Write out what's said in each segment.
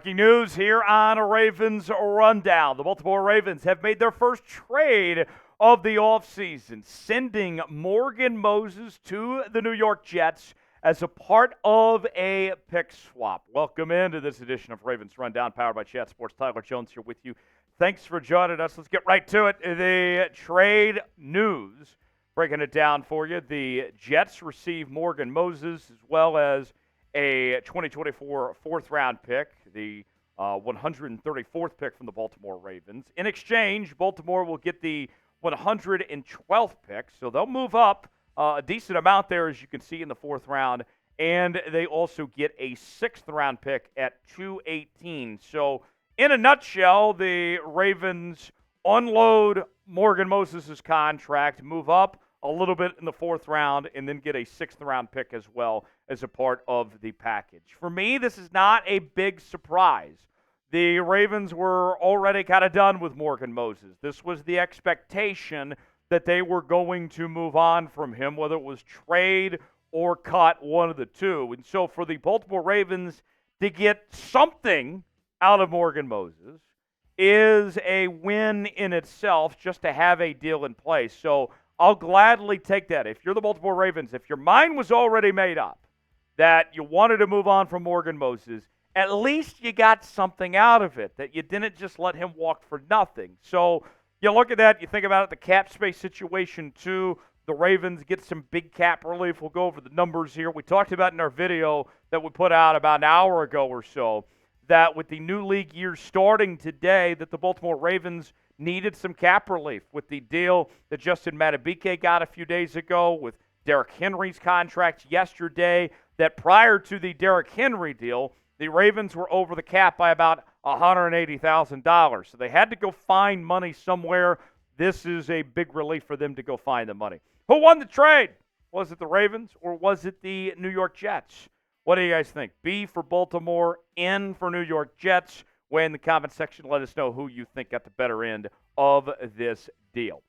Breaking news here on a Ravens Rundown. The Baltimore Ravens have made their first trade of the offseason, sending Morgan Moses to the New York Jets as a part of a pick swap. Welcome into this edition of Ravens Rundown, powered by Chat Sports. Tyler Jones here with you. Thanks for joining us. Let's get right to it. The trade news, breaking it down for you. The Jets receive Morgan Moses as well as a 2024 fourth-round pick, the 134th pick from the Baltimore Ravens. In exchange, Baltimore will get the 112th pick, so they'll move up a decent amount there, as you can see in the fourth round, and they also get a sixth-round pick at 218. So, in a nutshell, the Ravens unload Morgan Moses' contract, move up a little bit in the fourth round, and then get a sixth-round pick as well as a part of the package. For me, this is not a big surprise. The Ravens were already kind of done with Morgan Moses. This was the expectation that they were going to move on from him, whether it was trade or cut, one of the two. And so for the Baltimore Ravens to get something out of Morgan Moses is a win in itself, just to have a deal in place. So I'll gladly take that. If you're the Baltimore Ravens, if your mind was already made up that you wanted to move on from Morgan Moses, at least you got something out of it, that you didn't just let him walk for nothing. So you look at that, you think about it, the cap space situation too. The Ravens get some big cap relief. We'll go over the numbers here. We talked about in our video that we put out about an hour ago or so that with the new league year starting today, that the Baltimore Ravens needed some cap relief with the deal that Justin Madubuike got a few days ago, with Derrick Henry's contract yesterday, that prior to the Derrick Henry deal, the Ravens were over the cap by about $180,000. So they had to go find money somewhere. This is a big relief for them to go find the money. Who won the trade? Was it the Ravens or was it the New York Jets? What do you guys think? B for Baltimore, N for New York Jets. Weigh in the comment section. Let us know who you think got the better end of this deal.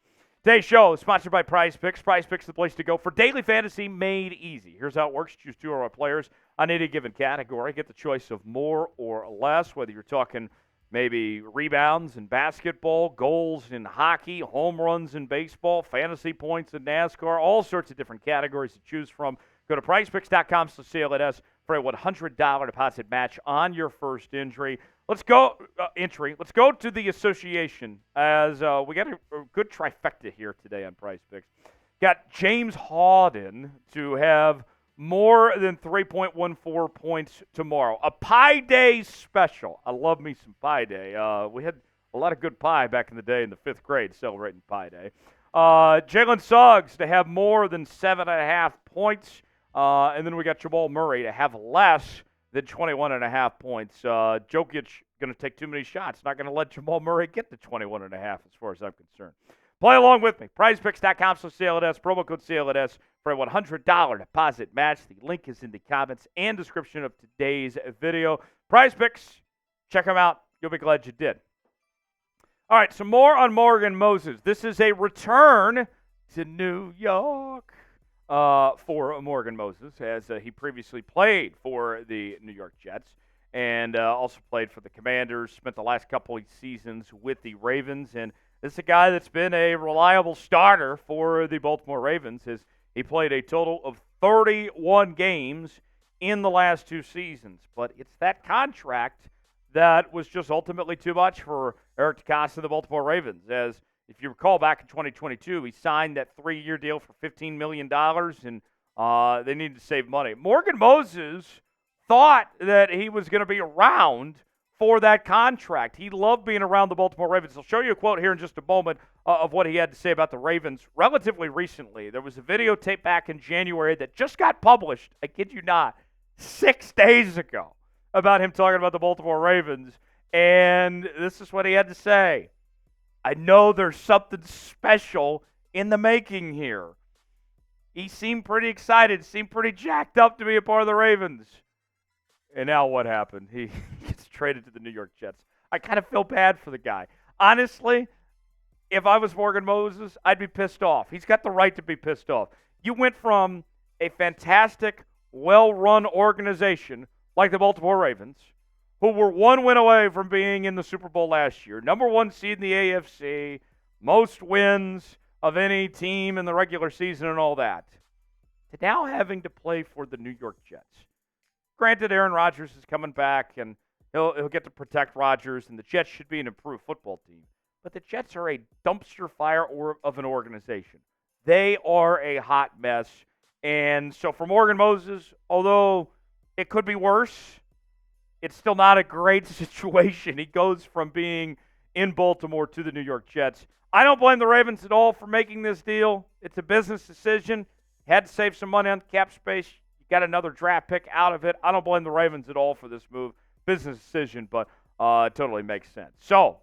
Today's show is sponsored by Prize Picks. Prize Picks is the place to go for daily fantasy made easy. Here's how it works. Choose two or more players on any given category. Get the choice of more or less, whether you're talking maybe rebounds in basketball, goals in hockey, home runs in baseball, fantasy points in NASCAR, all sorts of different categories to choose from. Go to prizepicks.com/CLNS for a $100 deposit match on your first entry. Let's go to the association, as we got a good trifecta here today on Prize Picks. Got James Hawden to have more than 3.14 points tomorrow. A Pie Day special. I love me some Pie Day. We had a lot of good pie back in the day in the 5th grade celebrating Pie Day. Jalen Suggs to have more than 7.5 points. And then we got Jamal Murray to have less than 21.5 points. Jokic going to take too many shots. Not going to let Jamal Murray get to 21.5 as far as I'm concerned. Play along with me. PrizePicks.com/CLNS. Promo code CLNS for a $100 deposit match. The link is in the comments and description of today's video. Prize Picks, check them out. You'll be glad you did. All right, some more on Morgan Moses. This is a return to New York for Morgan Moses, as he previously played for the New York Jets and also played for the Commanders, spent the last couple of seasons with the Ravens, and this is a guy that's been a reliable starter for the Baltimore Ravens. He played a total of 31 games in the last two seasons, but it's that contract that was just ultimately too much for Eric DeCosta and the Baltimore Ravens, as if you recall, back in 2022, he signed that 3-year deal for $15 million, and they needed to save money. Morgan Moses thought that he was going to be around for that contract. He loved being around the Baltimore Ravens. I'll show you a quote here in just a moment of what he had to say about the Ravens relatively recently. There was a videotape back in January that just got published, I kid you not, 6 days ago, about him talking about the Baltimore Ravens, and this is what he had to say. I know there's something special in the making here. He seemed pretty excited, seemed pretty jacked up to be a part of the Ravens. And now what happened? He gets traded to the New York Jets. I kind of feel bad for the guy. Honestly, if I was Morgan Moses, I'd be pissed off. He's got the right to be pissed off. You went from a fantastic, well-run organization like the Baltimore Ravens, who were one win away from being in the Super Bowl last year, number one seed in the AFC, most wins of any team in the regular season and all that, to now having to play for the New York Jets. Granted, Aaron Rodgers is coming back, and he'll get to protect Rodgers, and the Jets should be an improved football team. But the Jets are a dumpster fire of an organization. They are a hot mess. And so for Morgan Moses, although it could be worse, it's still not a great situation. He goes from being in Baltimore to the New York Jets. I don't blame the Ravens at all for making this deal. It's a business decision. Had to save some money on cap space. You got another draft pick out of it. I don't blame the Ravens at all for this move. Business decision, but it totally makes sense. So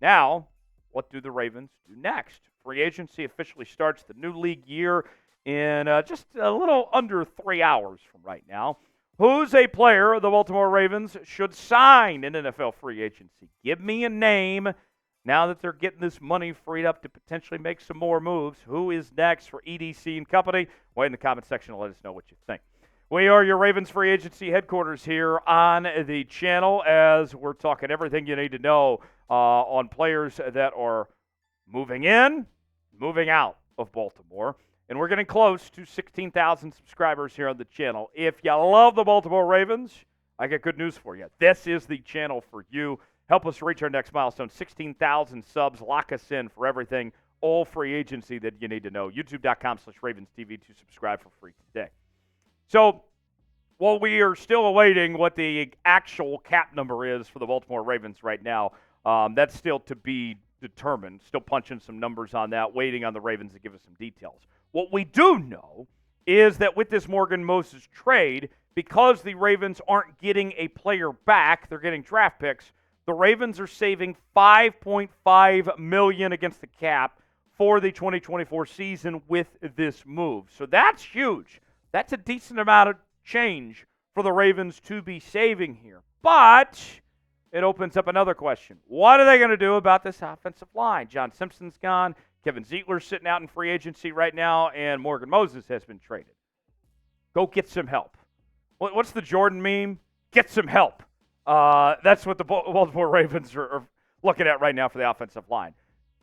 now, what do the Ravens do next? Free agency officially starts the new league year in just a little under 3 hours from right now. Who's a player the Baltimore Ravens should sign in NFL free agency? Give me a name now that they're getting this money freed up to potentially make some more moves. Who is next for EDC and company? Wait in the comment section and let us know what you think. We are your Ravens free agency headquarters here on the channel as we're talking everything you need to know on players that are moving in, moving out of Baltimore. And we're getting close to 16,000 subscribers here on the channel. If you love the Baltimore Ravens, I got good news for you. This is the channel for you. Help us reach our next milestone, 16,000 subs. Lock us in for everything, all free agency that you need to know. YouTube.com/RavensTV to subscribe for free today. So, while we are still awaiting what the actual cap number is for the Baltimore Ravens right now, that's still to be determined. Still punching some numbers on that, waiting on the Ravens to give us some details. What we do know is that with this Morgan Moses trade, because the Ravens aren't getting a player back, they're getting draft picks, the Ravens are saving $5.5 million against the cap for the 2024 season with this move. So that's huge. That's a decent amount of change for the Ravens to be saving here. But it opens up another question. What are they going to do about this offensive line? John Simpson's gone. Kevin Ziegler's sitting out in free agency right now, and Morgan Moses has been traded. Go get some help. What's the Jordan meme? Get some help. That's what the Baltimore Ravens are looking at right now for the offensive line.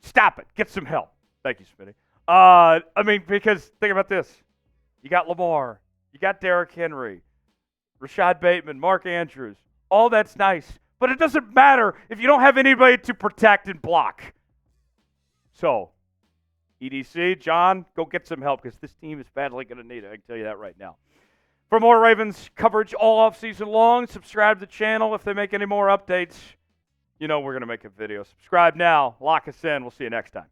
Stop it. Get some help. Thank you, Smitty. Because think about this. You got Lamar. You got Derrick Henry, Rashad Bateman, Mark Andrews. All that's nice. But it doesn't matter if you don't have anybody to protect and block. So, EDC, John, go get some help because this team is badly going to need it. I can tell you that right now. For more Ravens coverage all offseason long, subscribe to the channel. If they make any more updates, you know we're going to make a video. Subscribe now. Lock us in. We'll see you next time.